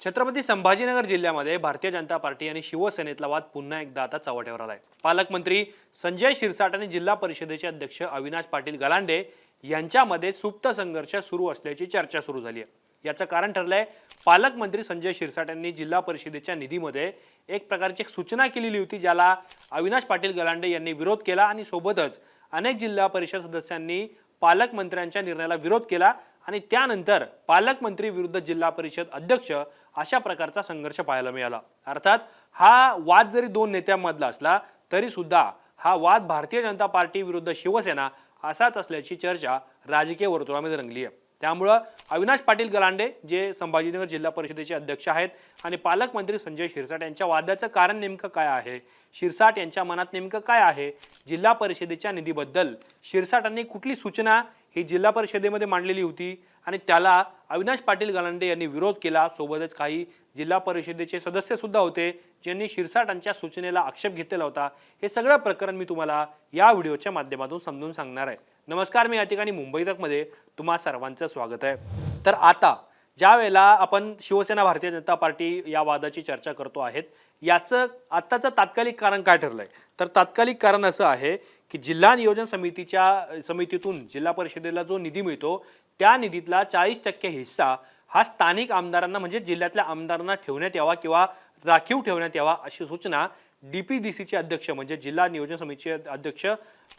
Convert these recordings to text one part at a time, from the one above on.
छत्रपती संभाजीनगर जिल्ह्यामध्ये भारतीय जनता पार्टी आणि शिवसेनेतला वाद पुन्हा एकदा आता चव्हाट्यावर आलाय। पालकमंत्री संजय शिरसाट आणि जिल्हा परिषदेचे अध्यक्ष अविनाश पाटील गलांडे यांच्यामध्ये सुप्त संघर्ष सुरू असल्याची चर्चा सुरू झाली आहे। याचं कारण ठरलंय पालकमंत्री संजय शिरसाट यांनी जिल्हा परिषदेच्या निधीमध्ये एक प्रकारची सूचना केलेली होती, ज्याला अविनाश पाटील गलांडे यांनी विरोध केला आणि सोबतच अनेक जिल्हा परिषद सदस्यांनी पालकमंत्र्यांच्या निर्णयाला विरोध केला आणि त्यानंतर पालकमंत्री विरुद्ध जिल्हा परिषद अध्यक्ष अशा प्रकारचा संघर्ष पाहायला मिळाला। अर्थात हा वाद जरी दोन नेत्यांमधला असला तरी सुद्धा हा वाद भारतीय जनता पार्टी विरुद्ध शिवसेना असाच असल्याची चर्चा राजकीय वर्तुळामध्ये रंगली आहे। त्यामुळे अविनाश पाटील गलांडे जे संभाजीनगर जिल्हा परिषदेचे अध्यक्ष आहेत आणि पालकमंत्री संजय शिरसाट यांच्या वादाचं कारण नेमकं काय आहे, शिरसाट यांच्या मनात नेमकं काय आहे, जिल्हा परिषदेच्या निधीबद्दल शिरसाटांनी कुठली सूचना ही जिल्हा परिषदेमध्ये मांडलेली होती आणि त्याला अविनाश पाटील गलांडे यांनी विरोध केला। सोबतच काही जिल्हा परिषदेचे सदस्य सुद्धा होते ज्यांनी शिरसाटांच्या सूचनेला आक्षेप घेतलेला होता। हे सगळं प्रकरण मी तुम्हाला या व्हिडिओच्या माध्यमातून समजून सांगणार आहे। नमस्कार, मी या ठिकाणी मुंबई तक मध्ये तुम्हा सर्वांचं स्वागत आहे। तर आता ज्या वेळेला आपण शिवसेना भारतीय जनता पार्टी या वादाची चर्चा करतो आहेत, याचं आत्ताचं तात्कालिक कारण काय ठरलंय, तर तात्कालिक कारण असं आहे की जिल्हा नियोजन समितीतून जिल्हा परिषदेला जो निधी मिळतो त्या निधीतला 40% हिस्सा हा स्थानिक आमदारांना म्हणजे जिल्ह्यातल्या आमदारांना ठेवण्यात यावा किंवा राखीव ठेवण्यात यावा अशी सूचना डीपीडीसीचे अध्यक्ष म्हणजे जिल्हा नियोजन समितीचे अध्यक्ष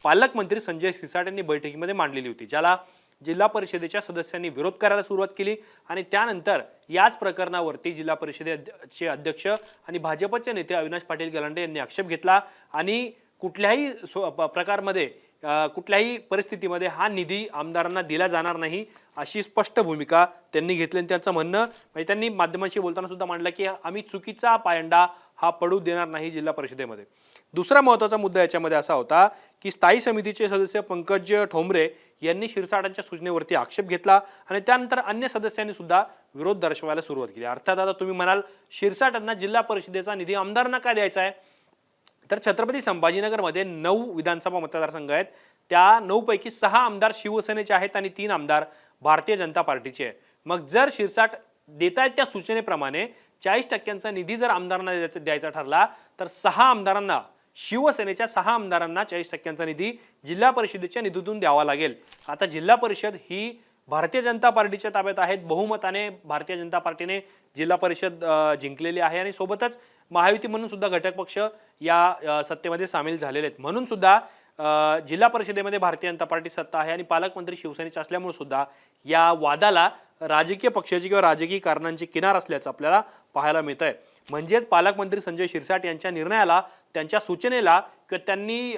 पालकमंत्री संजय शिरसाट यांनी बैठकीमध्ये मांडलेली होती, ज्याला जिल्हा परिषदेच्या सदस्यांनी विरोध करायला सुरुवात केली आणि त्यानंतर याच प्रकरणावरती जिल्हा परिषदेचे अध्यक्ष आणि भाजपचे नेते अविनाश पाटील गलांडे यांनी आक्षेप घेतला आणि कुठल्याही प्रकारमध्ये कुठल्याही परिस्थितीमध्ये हा निधी आमदारांना दिला जाणार नाही अशी स्पष्ट भूमिका त्यांनी घेतली आणि त्यांचं म्हणणं म्हणजे त्यांनी माध्यमांशी बोलताना सुद्धा मांडलं की आम्ही चुकीचा पायंडा हा पडू देणार नाही जिल्हा परिषदेमध्ये। दुसरा महत्त्वाचा मुद्दा याच्यामध्ये असा होता की स्थायी समितीचे सदस्य पंकज ठोंबरे यांनी शिरसाटांच्या सूचनेवरती आक्षेप घेतला आणि त्यानंतर अन्य सदस्यांनी सुद्धा विरोध दर्शवायला सुरुवात केली। अर्थात आता तुम्ही म्हणाल शिरसाटांना जिल्हा परिषदेचा निधी आमदारांना काय द्यायचा आहे, तर छत्रपती संभाजीनगरमध्ये 9 विधानसभा मतदारसंघ आहेत, त्या 9 पैकी 6 आमदार शिवसेनेचे आहेत आणि 3 आमदार भारतीय जनता पार्टीचे आहे। मग जर शिरसाट देतायत त्या सूचनेप्रमाणे 40% निधी जर आमदारांना द्यायचा ठरला तर 6 आमदारांना शिवसेनेच्या 6 आमदारांना 40% निधी जिल्हा परिषदेच्या निधीतून द्यावा लागेल। आता जिल्हा परिषद ही भारतीय जनता पार्टीच्या ताब्यात आहेत, बहुमताने भारतीय जनता पार्टीने जिल्हा परिषद जिंकलेली आहे आणि सोबतच महायुती म्हणून सुद्धा घटक पक्ष या सत्तेमध्ये सामील झालेले आहेत, म्हणून सुद्धा जिल्हा परिषदेमध्ये भारतीय जनता पार्टी सत्ता आहे आणि पालकमंत्री शिवसेनेचे असल्यामुळे सुद्धा या वादाला राजकीय पक्षाची किंवा राजकीय कारणांची किनार असल्याचं आपल्याला पाहायला मिळत आहे। म्हणजेच पालकमंत्री संजय शिरसाट यांच्या निर्णयाला, त्यांच्या सूचनेला किंवा त्यांनी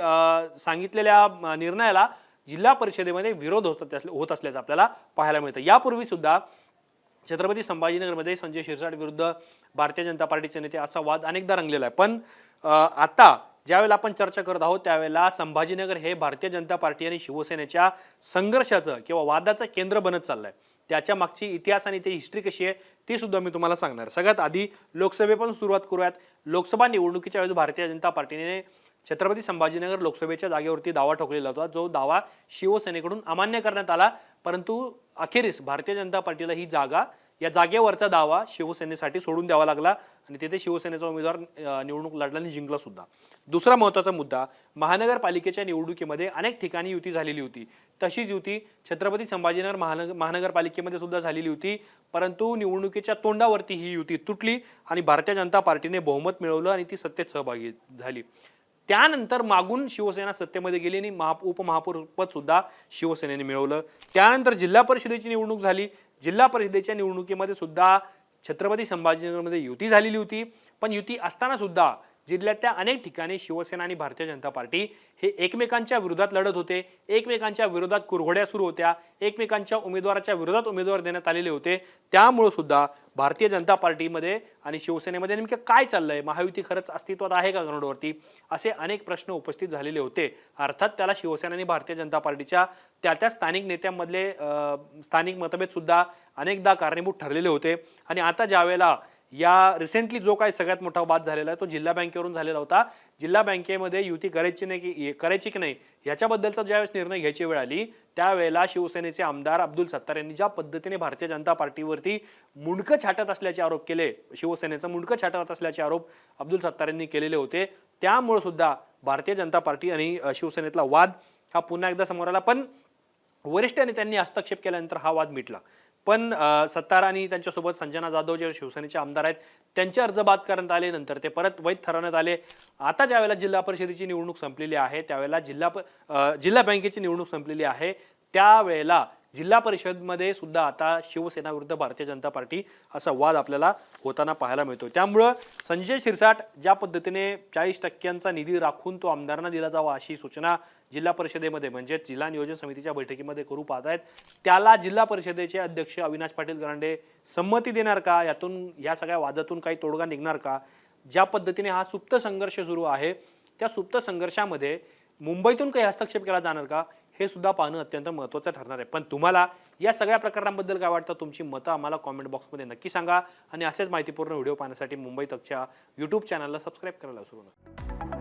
सांगितलेल्या निर्णयाला जिल्हा परिषदेमध्ये विरोध होत असल्याचं आपल्याला पाहायला मिळतं। यापूर्वी सुद्धा छत्रपती संभाजीनगरमध्ये संजय शिरसाट विरुद्ध भारतीय जनता पार्टीचे नेते असा वाद अनेकदा रंगलेला आहे, पण आता ज्यावेळेला आपण चर्चा करत आहोत त्यावेळेला संभाजीनगर हे भारतीय जनता पार्टी आणि शिवसेनेच्या संघर्षाचं किंवा वादाचं केंद्र बनत चाललंय। त्याच्या मागची इतिहास आणि ती हिस्ट्री कशी आहे ती सुद्धा मी तुम्हाला सांगणार। सगळ्यात आधी लोकसभेपासून सुरुवात करूयात। लोकसभा निवडणुकीच्या वेळेस भारतीय जनता पार्टीने छत्रपती संभाजीनगर लोकसभेच्या जागेवरती दावा ठोकलेला होता, जो दावा शिवसेनेकडून अमान्य करण्यात आला, परंतु अखेरीस भारतीय जनता पार्टीला ही जागा, या जागेवरचा दावा शिवसेनेसाठी सोडून द्यावा लागला आणि तिथे शिवसेनेचा उमेदवार निवडणूक लढला आणि जिंकला सुद्धा। दुसरा महत्त्वाचा मुद्दा, महानगरपालिकेच्या निवडणुकीमध्ये अनेक ठिकाणी युती झालेली होती, तशीच युती छत्रपती संभाजीनगर महानगरपालिकेमध्ये सुद्धा झालेली होती, परंतु निवडणुकीच्या तोंडावरती ही युती तुटली आणि भारतीय जनता पार्टीने बहुमत मिळवलं आणि ती सत्तेत सहभागी झाली। त्यानंतर मागून शिवसेना सत्तेमध्ये गेली आणि उपमहापौरपद सुद्धा शिवसेनेने मिळवलं। त्यानंतर जिल्हा परिषदेची निवडणूक झाली, जिल्हा परिषदेच्या निवडणुकीमध्ये सुद्धा छत्रपती संभाजीनगरमध्ये युती झालेली होती, पण युती असताना सुद्धा जिल्ह्यातल्या अनेक ठिकाणी शिवसेना आणि भारतीय जनता पार्टी हे एकमेकांच्या विरोधात लढत होते, एकमेकांच्या विरोधात कुरघोड्या सुरू होत्या, एकमेकांच्या उमेदवाराच्या विरोधात उमेदवार देण्यात आलेले होते। त्यामुळे सुद्धा भारतीय जनता पार्टीमध्ये आणि शिवसेनेमध्ये नेमकं काय चाललंय, महायुती खरंच अस्तित्वात आहे का ग्राउंडवरती, असे अनेक प्रश्न उपस्थित झालेले होते। अर्थात त्याला शिवसेना आणि भारतीय जनता पार्टीच्या त्या स्थानिक नेत्यांमधले स्थानिक मतभेद सुद्धा अनेकदा कारणीभूत ठरलेले होते आणि आता ज्यावेळेला या रिसेंटली जो काही सगळ्यात मोठा वाद झालेला आहे तो जिल्हा बँकेवरून झालेला होता। जिल्हा बँकेमध्ये युती करायची की नाही याच्याबद्दलचा ज्यावेळेस निर्णय घ्यायची वेळ आली त्यावेळेला शिवसेनेचे आमदार अब्दुल सत्तार यांनी ज्या पद्धतीने भारतीय जनता पार्टीवरती मुंडकं छाटत असल्याचे आरोप केले, शिवसेनेचं मुंडकं छाटत असल्याचे आरोप अब्दुल सत्तार यांनी केलेले होते, त्यामुळे सुद्धा भारतीय जनता पार्टी आणि शिवसेनेतला वाद हा पुन्हा एकदा समोर आला. पण वरिष्ठ नेत्यांनी हस्तक्षेप केल्यानंतर हा वाद मिटला. पण सत्तार आणि त्यांच्यासोबत संजना जाधव जे शिवसेनेचे आमदार आहेत त्यांचे अर्ज बाद करण्यात आले, नंतर ते परत वैध ठरवण्यात आले. आता ज्या वेळेला जिल्हा परिषदेची निवडणूक संपलेली आहे त्यावेळेला जिल्हा बँकेची निवडणूक संपलेली आहे, त्यावेळेला जिल्हा परिषदमध्ये सुद्धा आता शिवसेना विरुद्ध भारतीय जनता पार्टी असा वाद आपल्याला होताना पाहायला मिळतो. त्यामुळं संजय शिरसाट ज्या पद्धतीने 40% निधी राखून तो आमदारांना दिला जावा अशी सूचना जिल्हा परिषदेमध्ये म्हणजे जिल्हा नियोजन समितीच्या बैठकीमध्ये करू पाहत आहेत, त्याला जिल्हा परिषदेचे अध्यक्ष अविनाश पाटील गलांडे संमती देणार का? यातून या सगळ्या वादातून काही तोडगा निघणार का? ज्या पद्धतीने हा सुप्त संघर्ष सुरू आहे त्या सुप्त संघर्षामध्ये मुंबईतून काही हस्तक्षेप केला जाणार का हे सुद्धा पाहणं अत्यंत महत्त्वाचं ठरणार आहे. पण तुम्हाला या सगळ्या प्रकरणांबद्दल काय वाटतं? तुमची मतं आम्हाला कॉमेंट बॉक्समध्ये नक्की सांगा आणि असेच माहितीपूर्ण व्हिडिओ पाहण्यासाठी मुंबई तकच्या यूट्यूब चॅनलला सबस्क्राईब करायला विसरू नका.